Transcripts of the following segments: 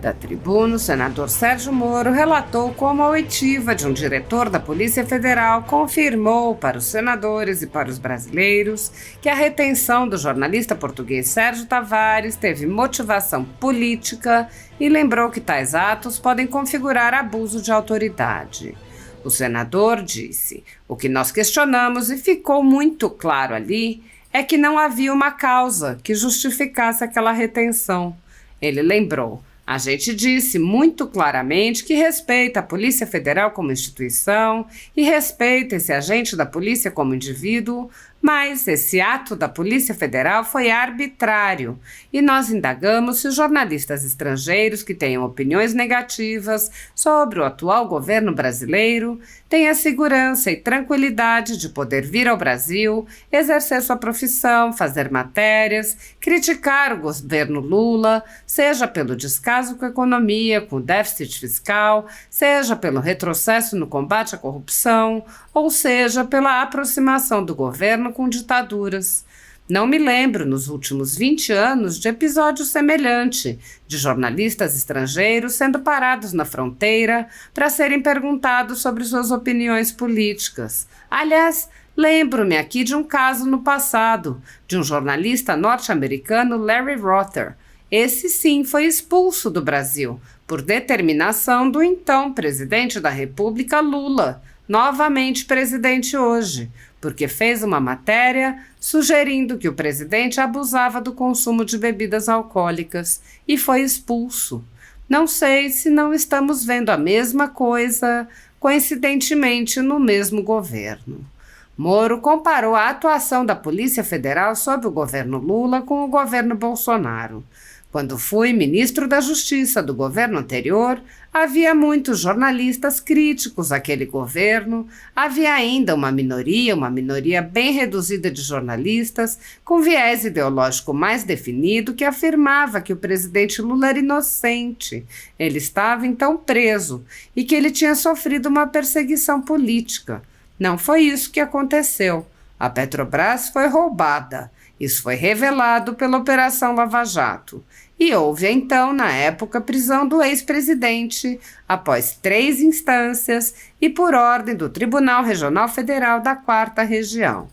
Da tribuna, o senador Sérgio Moro relatou como a oitiva de um diretor da Polícia Federal confirmou para os senadores e para os brasileiros que a retenção do jornalista português Sérgio Tavares teve motivação política e lembrou que tais atos podem configurar abuso de autoridade. O senador disse: "O que nós questionamos e ficou muito claro ali é que não havia uma causa que justificasse aquela retenção." Ele lembrou: "A gente disse muito claramente que respeita a Polícia Federal como instituição e respeita esse agente da polícia como indivíduo, mas esse ato da Polícia Federal foi arbitrário e nós indagamos se os jornalistas estrangeiros que tenham opiniões negativas sobre o atual governo brasileiro têm a segurança e tranquilidade de poder vir ao Brasil, exercer sua profissão, fazer matérias, criticar o governo Lula, seja pelo descaso com a economia, com o déficit fiscal, seja pelo retrocesso no combate à corrupção, ou seja pela aproximação do governo com ditaduras. Não me lembro, nos últimos 20 anos, de episódio semelhante, de jornalistas estrangeiros sendo parados na fronteira para serem perguntados sobre suas opiniões políticas. Aliás, lembro-me aqui de um caso no passado, de um jornalista norte-americano, Larry Rother. Esse sim foi expulso do Brasil, por determinação do então presidente da República, Lula, novamente presidente hoje, porque fez uma matéria sugerindo que o presidente abusava do consumo de bebidas alcoólicas e foi expulso. Não sei se não estamos vendo a mesma coisa, coincidentemente no mesmo governo." Moro comparou a atuação da Polícia Federal sob o governo Lula com o governo Bolsonaro. "Quando fui ministro da Justiça do governo anterior, havia muitos jornalistas críticos àquele governo, havia ainda uma minoria bem reduzida de jornalistas, com viés ideológico mais definido, que afirmava que o presidente Lula era inocente, ele estava então preso e que ele tinha sofrido uma perseguição política. Não foi isso que aconteceu. A Petrobras foi roubada. Isso foi revelado pela Operação Lava Jato. E houve, então, na época, prisão do ex-presidente, após 3 instâncias e por ordem do Tribunal Regional Federal da 4ª Região.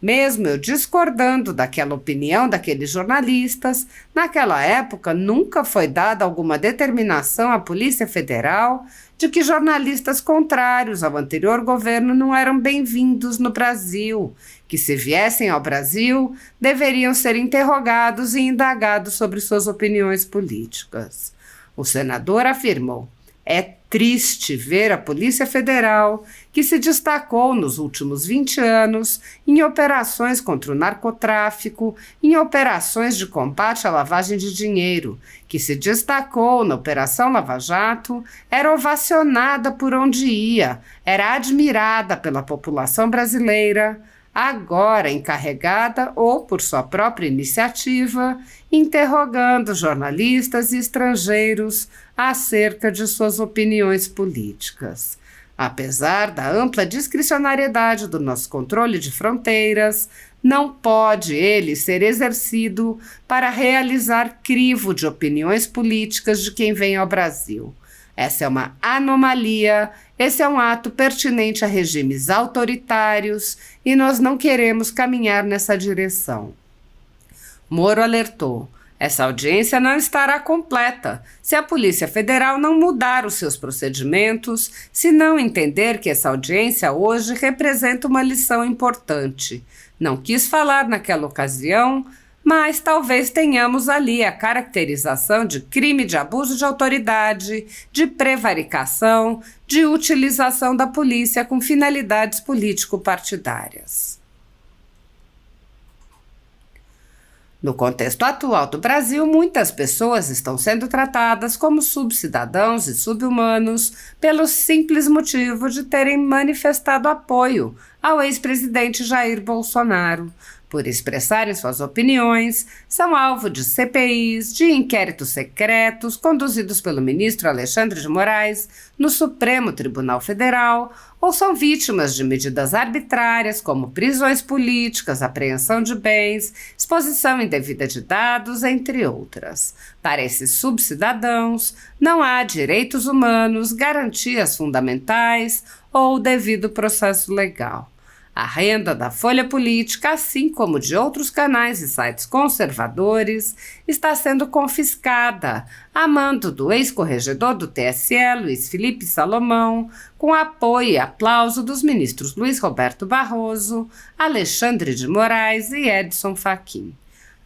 Mesmo eu discordando daquela opinião daqueles jornalistas, naquela época nunca foi dada alguma determinação à Polícia Federal de que jornalistas contrários ao anterior governo não eram bem-vindos no Brasil, que se viessem ao Brasil deveriam ser interrogados e indagados sobre suas opiniões políticas." O senador afirmou: "É triste ver a Polícia Federal, que se destacou nos últimos 20 anos em operações contra o narcotráfico, em operações de combate à lavagem de dinheiro, que se destacou na Operação Lava Jato, era ovacionada por onde ia, era admirada pela população brasileira, agora encarregada ou por sua própria iniciativa, interrogando jornalistas e estrangeiros acerca de suas opiniões políticas. Apesar da ampla discricionariedade do nosso controle de fronteiras, não pode ele ser exercido para realizar crivo de opiniões políticas de quem vem ao Brasil. Essa é uma anomalia, esse é um ato pertinente a regimes autoritários e nós não queremos caminhar nessa direção." Moro alertou: "Essa audiência não estará completa se a Polícia Federal não mudar os seus procedimentos, se não entender que essa audiência hoje representa uma lição importante. Não quis falar naquela ocasião, mas talvez tenhamos ali a caracterização de crime de abuso de autoridade, de prevaricação, de utilização da polícia com finalidades político-partidárias." No contexto atual do Brasil, muitas pessoas estão sendo tratadas como subcidadãos e subhumanos pelo simples motivo de terem manifestado apoio ao ex-presidente Jair Bolsonaro. por expressarem suas opiniões, são alvo de CPIs, de inquéritos secretos conduzidos pelo ministro Alexandre de Moraes no Supremo Tribunal Federal ou são vítimas de medidas arbitrárias como prisões políticas, apreensão de bens, exposição indevida de dados, entre outras. Para esses subcidadãos, não há direitos humanos, garantias fundamentais ou devido processo legal. A renda da Folha Política, assim como de outros canais e sites conservadores, está sendo confiscada, a mando do ex-corregedor do TSE, Luiz Felipe Salomão, com apoio e aplauso dos ministros Luiz Roberto Barroso, Alexandre de Moraes e Edson Fachin.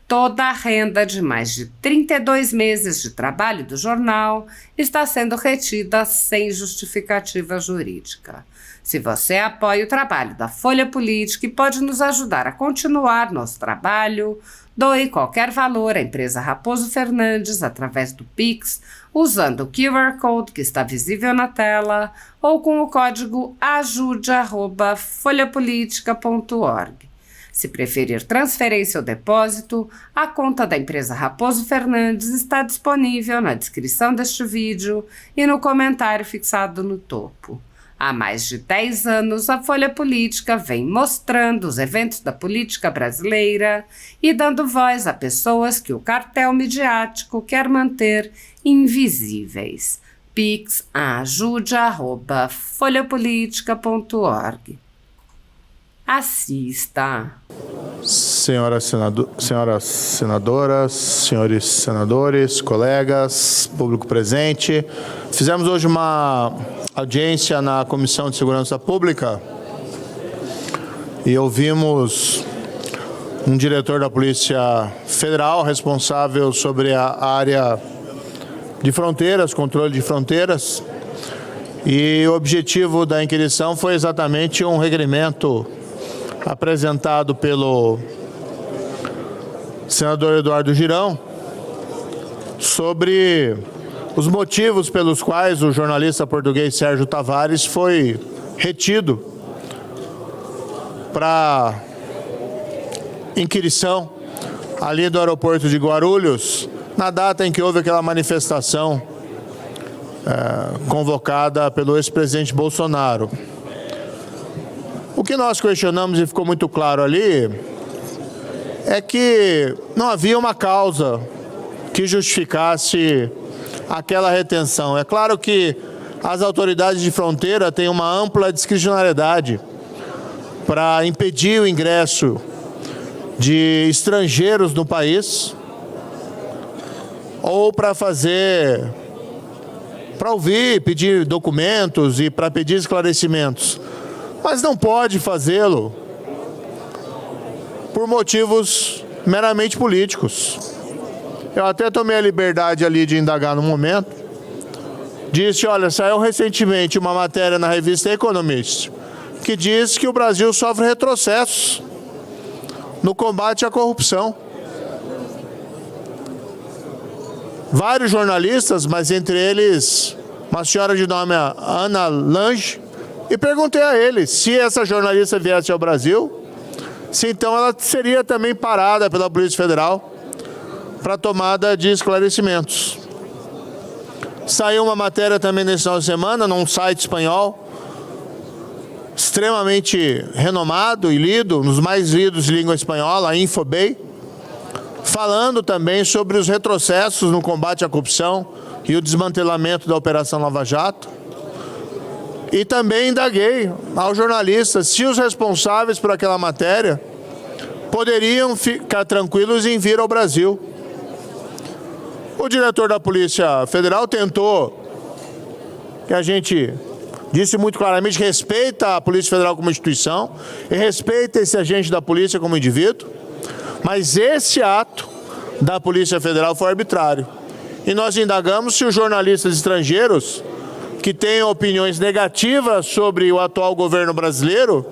Toda a renda de mais de 32 meses de trabalho do jornal está sendo retida sem justificativa jurídica. Se você apoia o trabalho da Folha Política e pode nos ajudar a continuar nosso trabalho, doe qualquer valor à empresa Raposo Fernandes através do Pix, usando o QR Code que está visível na tela ou com o código ajude@folhapolitica.org. Se preferir transferência ou depósito, a conta da empresa Raposo Fernandes está disponível na descrição deste vídeo e no comentário fixado no topo. Há mais de 10 anos, a Folha Política vem mostrando os eventos da política brasileira e dando voz a pessoas que o cartel midiático quer manter invisíveis. Pix ajude@folhapolitica.org. Assista. Senhoras senadoras, senhores senadores, colegas, público presente, fizemos hoje uma audiência na Comissão de Segurança Pública e ouvimos um diretor da Polícia Federal responsável sobre a área de fronteiras, controle de fronteiras, e o objetivo da inquirição foi exatamente um requerimento apresentado pelo senador Eduardo Girão sobre os motivos pelos quais o jornalista português Sérgio Tavares foi retido para inquirição ali do aeroporto de Guarulhos, na data em que houve aquela manifestação convocada pelo ex-presidente Bolsonaro. O que nós questionamos e ficou muito claro ali é que não havia uma causa que justificasse aquela retenção. É claro que as autoridades de fronteira têm uma ampla discricionariedade para impedir o ingresso de estrangeiros no país ou para ouvir, pedir documentos e para pedir esclarecimentos. Mas não pode fazê-lo por motivos meramente políticos. Eu até tomei a liberdade ali de indagar no momento. Disse, olha, saiu recentemente uma matéria na revista Economist que diz que o Brasil sofre retrocessos no combate à corrupção. Vários jornalistas, mas entre eles uma senhora de nome Ana Lange, e perguntei a ele se essa jornalista viesse ao Brasil, se então ela seria também parada pela Polícia Federal para tomada de esclarecimentos. Saiu uma matéria também nesse final de semana, num site espanhol, extremamente renomado e lido, nos mais lidos de língua espanhola, a Infobay, falando também sobre os retrocessos no combate à corrupção e o desmantelamento da Operação Lava Jato. E também indaguei aos jornalistas se os responsáveis por aquela matéria poderiam ficar tranquilos em vir ao Brasil. O diretor da Polícia Federal tentou, que a gente disse muito claramente, respeita a Polícia Federal como instituição e respeita esse agente da polícia como indivíduo, mas esse ato da Polícia Federal foi arbitrário. E nós indagamos se os jornalistas estrangeiros que têm opiniões negativas sobre o atual governo brasileiro,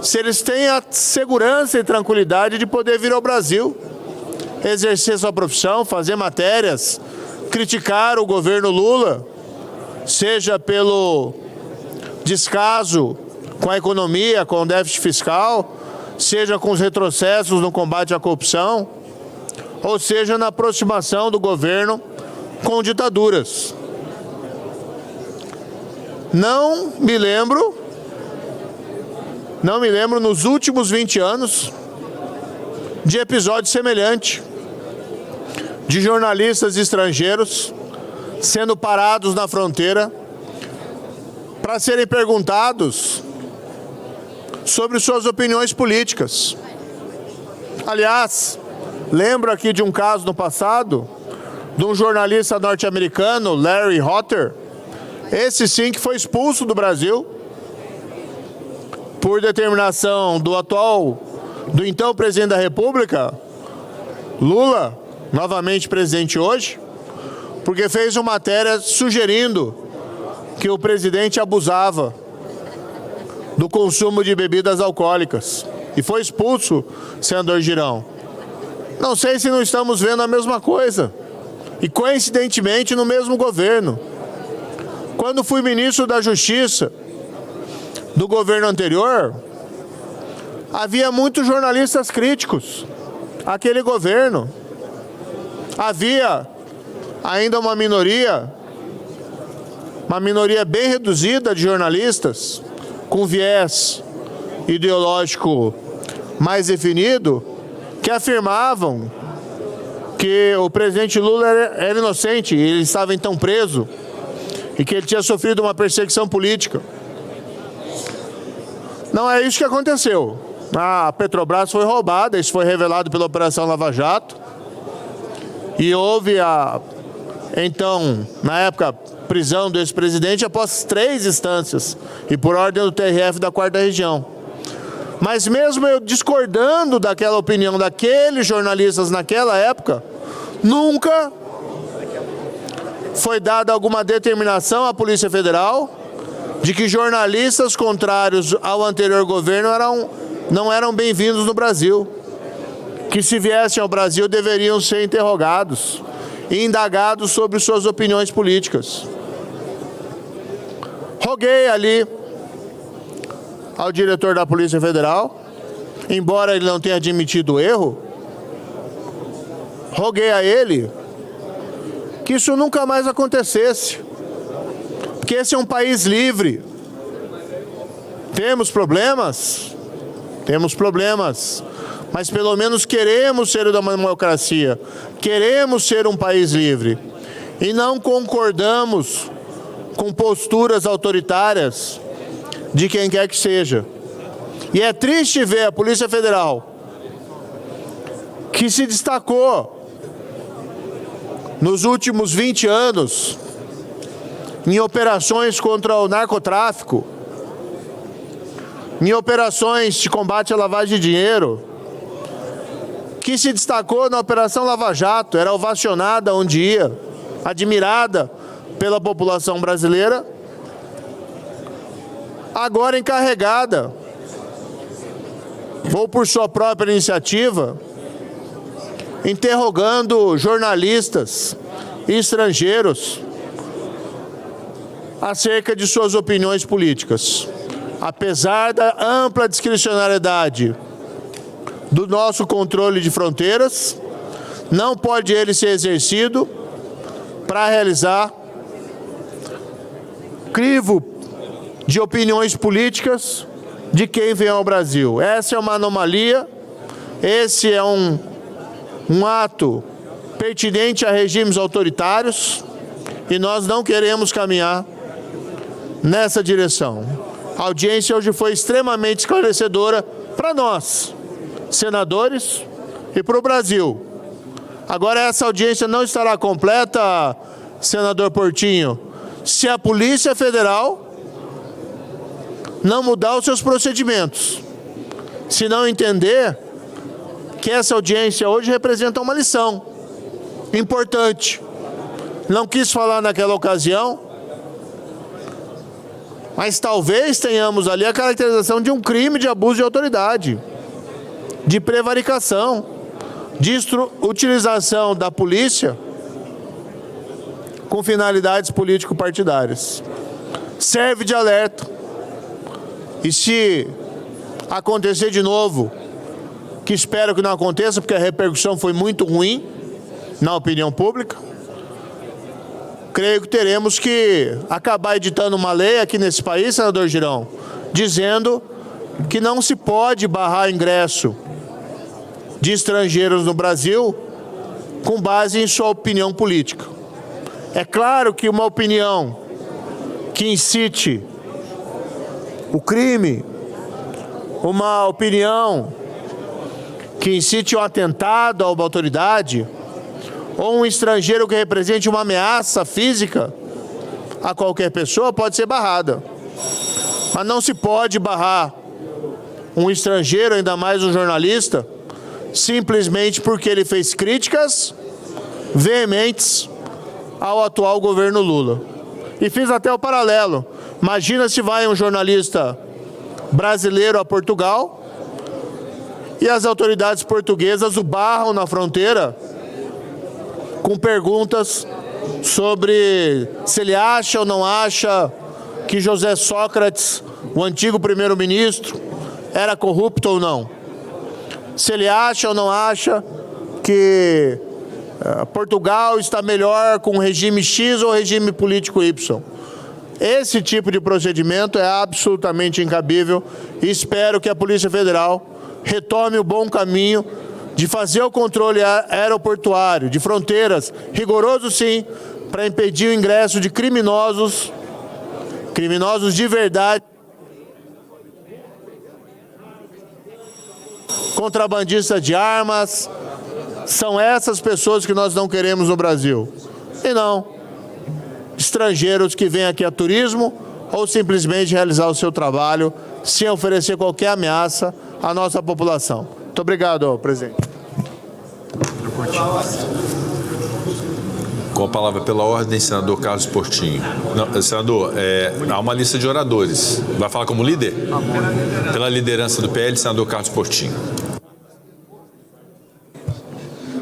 se eles têm a segurança e tranquilidade de poder vir ao Brasil, exercer sua profissão, fazer matérias, criticar o governo Lula, seja pelo descaso com a economia, com o déficit fiscal, seja com os retrocessos no combate à corrupção, ou seja na aproximação do governo com ditaduras. Não me lembro nos últimos 20 anos de episódio semelhante de jornalistas estrangeiros sendo parados na fronteira para serem perguntados sobre suas opiniões políticas. Aliás, lembro aqui de um caso no passado de um jornalista norte-americano, Larry Hotter, esse sim que foi expulso do Brasil por determinação do então presidente da República, Lula, novamente presidente hoje, porque fez uma matéria sugerindo que o presidente abusava do consumo de bebidas alcoólicas. E foi expulso, senador Girão. Não sei se não estamos vendo a mesma coisa. E coincidentemente no mesmo governo. Quando fui ministro da Justiça do governo anterior, havia muitos jornalistas críticos àquele governo. Havia ainda uma minoria bem reduzida de jornalistas com viés ideológico mais definido, que afirmavam que o presidente Lula era inocente, ele estava então preso e que ele tinha sofrido uma perseguição política. Não é isso que aconteceu. A Petrobras foi roubada, isso foi revelado pela Operação Lava Jato, e houve então, na época, prisão do ex-presidente após 3 instâncias e por ordem do TRF da 4ª Região. Mas mesmo eu discordando daquela opinião daqueles jornalistas naquela época, nunca foi dada alguma determinação à Polícia Federal de que jornalistas contrários ao anterior governo não eram bem-vindos no Brasil. Que se viessem ao Brasil deveriam ser interrogados e indagados sobre suas opiniões políticas. Roguei ali ao diretor da Polícia Federal, embora ele não tenha admitido o erro, roguei a ele que isso nunca mais acontecesse, porque esse é um país livre. Temos problemas, mas pelo menos queremos ser uma democracia, queremos ser um país livre e não concordamos com posturas autoritárias de quem quer que seja. E é triste ver a Polícia Federal, que se destacou nos últimos 20 anos em operações contra o narcotráfico, em operações de combate à lavagem de dinheiro, que se destacou na Operação Lava Jato, era ovacionada onde ia, admirada pela população brasileira, agora encarregada, ou por sua própria iniciativa, interrogando jornalistas estrangeiros acerca de suas opiniões políticas. Apesar da ampla discricionariedade do nosso controle de fronteiras, não pode ele ser exercido para realizar crivo de opiniões políticas de quem vem ao Brasil. Essa é uma anomalia, esse é um ato pertinente a regimes autoritários e nós não queremos caminhar nessa direção. A audiência hoje foi extremamente esclarecedora para nós, senadores, e para o Brasil. Agora, essa audiência não estará completa, senador Portinho, se a Polícia Federal não mudar os seus procedimentos, se não entender que essa audiência hoje representa uma lição importante. Não quis falar naquela ocasião, mas talvez tenhamos ali a caracterização de um crime de abuso de autoridade, de prevaricação, de utilização da polícia com finalidades político-partidárias. Serve de alerta. E se acontecer de novo que espero que não aconteça, porque a repercussão foi muito ruim na opinião pública. Creio que teremos que acabar editando uma lei aqui nesse país, senador Girão, dizendo que não se pode barrar ingresso de estrangeiros no Brasil com base em sua opinião política. É claro que uma opinião que incite o crime, uma opinião que incite um atentado a uma autoridade, ou um estrangeiro que represente uma ameaça física a qualquer pessoa, pode ser barrada. Mas não se pode barrar um estrangeiro, ainda mais um jornalista, simplesmente porque ele fez críticas veementes ao atual governo Lula. E fiz até o paralelo. Imagina se vai um jornalista brasileiro a Portugal e as autoridades portuguesas o barram na fronteira com perguntas sobre se ele acha ou não acha que José Sócrates, o antigo primeiro-ministro, era corrupto ou não. Se ele acha ou não acha que Portugal está melhor com o regime X ou o regime político Y. Esse tipo de procedimento é absolutamente incabível e espero que a Polícia Federal retome o bom caminho de fazer o controle aeroportuário, de fronteiras, rigoroso sim, para impedir o ingresso de criminosos de verdade, contrabandistas de armas. São essas pessoas que nós não queremos no Brasil. E não estrangeiros que vêm aqui a turismo ou simplesmente realizar o seu trabalho sem oferecer qualquer ameaça à nossa população. Muito obrigado, presidente. Com a palavra pela ordem, senador Carlos Portinho. Não, senador, há uma lista de oradores. Vai falar como líder? Pela liderança do PL, senador Carlos Portinho.